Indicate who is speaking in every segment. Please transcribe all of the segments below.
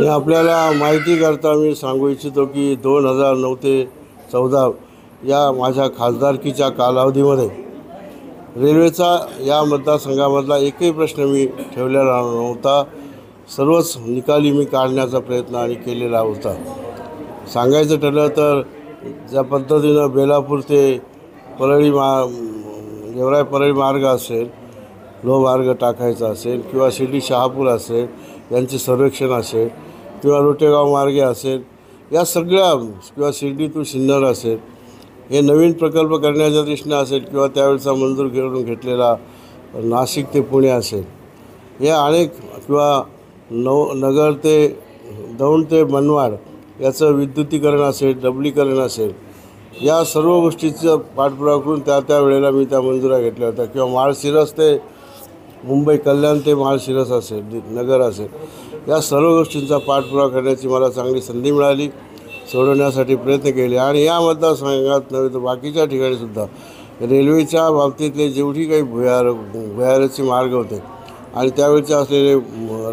Speaker 1: हे आपल्याला माहिती करता मी सांगू इच्छितो की 2009 ते 14 या माझ्या खासदारकीच्या कालावधीमध्ये रेल्वेचा या मतदारसंघामधला एकही प्रश्न मी ठेवलेला नव्हता। सर्वच निकाली मी काढण्याचा प्रयत्न आणि केलेला होता। सांगायचं ठरलं तर ज्या पद्धतीनं बेलापूर ते परळी गेवराई परळी मार्ग असेल, लोहमार्ग टाकायचा असेल किंवा शिर्डी शहापूर असेल यांचे सर्वेक्षण असेल किंवा रोटेगाव मार्गे असेल, या सगळ्या किंवा शिर्डी टू सिन्नर असेल, हे नवीन प्रकल्प करण्याच्या दृष्टीने असेल किंवा त्यावेळेचा मंजूर करून घेतलेला नाशिक ते पुणे असेल, या अनेक किंवा नगर ते दौंड ते मनमाड याचं विद्युतीकरण असेल, डबलीकरण असेल, या सर्व गोष्टीचा पाठपुरावा करून त्या वेळेला मी त्या मंजुऱ्या घेतल्या होत्या। किंवा माळशिरस ते मुंबई कल्याण ते माळशिरस असेल, नगर असेल, या सर्व गोष्टींचा पाठपुरावा करण्याची मला चांगली संधी मिळाली, सोडवण्यासाठी प्रयत्न केले। आणि या मतदारसंघात नव्हे तर बाकीच्या ठिकाणीसुद्धा रेल्वेच्या बाबतीतले जेवढी काही भुयाराचे मार्ग होते आणि त्यावेळचे असलेले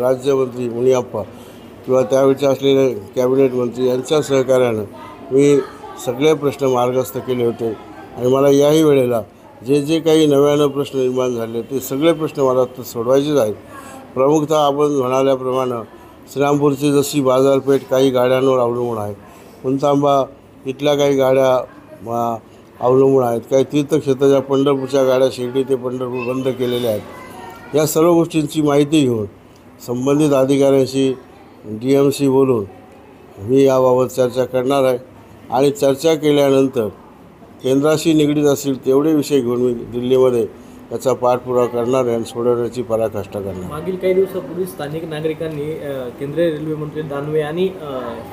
Speaker 1: राज्यमंत्री मुनियप्पा किंवा त्यावेळचे असलेले कॅबिनेट मंत्री यांच्या सहकार्यानं मी सगळे प्रश्न मार्गस्थ केले होते। आणि मला याही वेळेला जे काही नव्यानं प्रश्न निर्माण झाले ते सगळे प्रश्न मला सोडवायचेच आहेत। प्रमुखतः आपण म्हणाल्याप्रमाणे श्रीरामपूरची जशी बाजारपेठ काही गाड्यांवर अवलंबून आहे, पुणतांबा इथल्या काही गाड्या अवलंबून आहेत, काही तीर्थक्षेत्राच्या पंढरपूरच्या गाड्या शिर्डी ते पंढरपूर बंद केलेल्या आहेत। या सर्व गोष्टींची माहिती घेऊन संबंधित अधिकाऱ्यांशी DMC बोलून मी याबाबत चर्चा करणार आहे। आणि चर्चा केल्यानंतर केंद्राशी निगडीत असतील तेवढे विषय घेऊन मी दिल्लीमध्ये याचा पाठपुरावा करणार आहे आणि सोडवण्याची पराकाष्ठा करणार।
Speaker 2: मागील काही दिवसापूर्वी स्थानिक नागरिकांनी केंद्रीय रेल्वे मंत्री दानवे आणि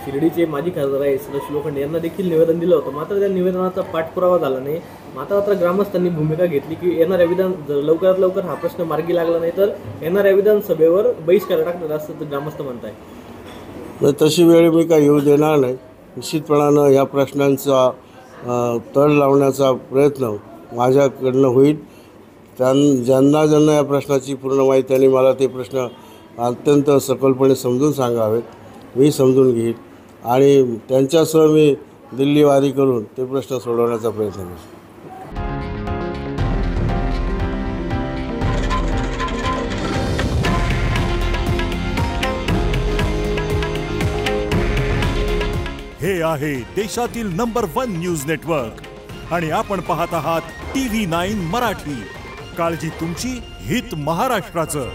Speaker 2: शिर्डीचे माजी खासदार आहे सदाशिव लोखंडे यांना देखील निवेदन दिलं होतं। मात्र त्या निवेदनाचा पाठपुरावा झाला नाही। मात्र ग्रामस्थांनी भूमिका घेतली की येणाऱ्या लवकरात लवकर हा प्रश्न मार्गी लागला नाही तर येणाऱ्या विधानसभेवर बहिष्कार टाकणार असं ग्रामस्थ म्हणत आहे।
Speaker 1: तशी वेळ मी काय येऊ देणार नाही। निश्चितपणानं या प्रश्नांचा तळ लावण्याचा प्रयत्न माझ्याकडनं होईल। ज्यांना या प्रश्नाची पूर्ण माहिती आणि मला ते प्रश्न अत्यंत सखोलपणे समजून सांगावेत, मी समजून घेईन आणि त्यांच्यासह मी दिल्लीवारी करून ते प्रश्न सोडवण्याचा प्रयत्न करेन।
Speaker 3: हे आहे देशातील नंबर 1 न्यूज नेटवर्क आणि आपण पाहत आहात TV9 मराठी। काळजी तुमची, हित महाराष्ट्राचं।